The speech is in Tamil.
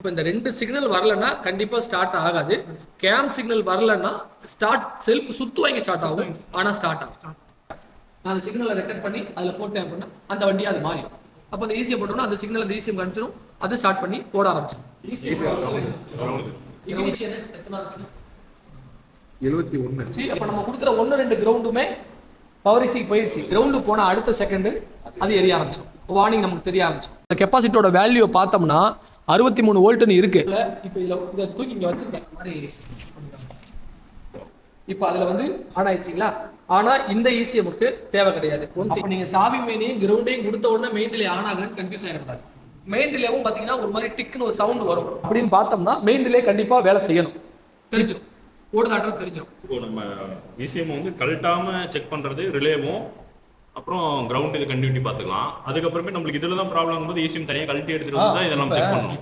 இப்போ இந்த 2 சிக்னல் வரலன்னா கண்டிப்பாக ஸ்டார்ட் ஆகாது. கேம் சிக்னல் வரலன்னா செல்ஃப் சுத்து வாங்கி ஸ்டார்ட் ஆகும், ஆனால் ஸ்டார்ட் ஆகும். நான் அந்த சிக்னலை ரெக்கார்ட் பண்ணி அதில் போட்டேன் அப்படின்னா அந்த வண்டி அது மாறிடும். அப்போ அந்த ஈஸியாக போட்டோம்னா அந்த சிக்னல் அந்த ஈஸியம் காமிச்சிடும், அது ஸ்டார்ட் பண்ணி ஓட ஆரம்பிச்சிடும். 71. அப்போ நம்ம கொடுக்குற 1-2 கிரவுண்டுமே பவர் ஈஸிக்கு போயிடுச்சு. கிரவுண்டு போனால் அடுத்த செகண்டு அது எரிய ஆரம்பிச்சிடும், வார்னிங் நமக்கு தெரிய ஆரம்பிச்சிடும். இந்த கெப்பாசிட்டியோட வேல்யூவை பார்த்தோம்னா 63 வோல்ட்னு இருக்கு. இப்போ இதை தூக்கி இங்கே வச்சிருக்கேன் மாதிரி. இப்போ அதில் வந்து ஆன் ஆயிடுச்சிங்களா? ஆனால் இந்த ஈசிஎம்முக்கு தேவை கிடையாது. நீங்கள் சாவி மெயினையும் கிரவுண்டையும் கொடுத்த உடனே மெயின் டிலே ஆன் ஆகுன்னு கன்ஃபியூஸ் ஆகிடக்கூடாது. மெயின் டிலேவும் பார்த்தீங்கன்னா ஒரு மாதிரி டிக்குன்னு ஒரு சவுண்ட் வரும். அப்படின்னு பார்த்தோம்னா மெயின் டிலே கண்டிப்பாக வேலை செய்யணும், தெரிஞ்சிடும், ஓடுதாட்டம் தெரிஞ்சிடும். இப்போ நம்ம இசிஎம் வந்து கழட்டாமல் செக் பண்ணுறது ரிலேவும், அப்புறம் கிரவுண்டுக்கு கண்டினியூட்டி பார்த்துக்கலாம். அதுக்கப்புறமே நம்மளுக்கு இதில் தான் ப்ராப்ளம் போது இசிஎம் தனியாக கழட்டி எடுத்துகிட்டு வந்து தான் இதெல்லாம் செக் பண்ணணும்.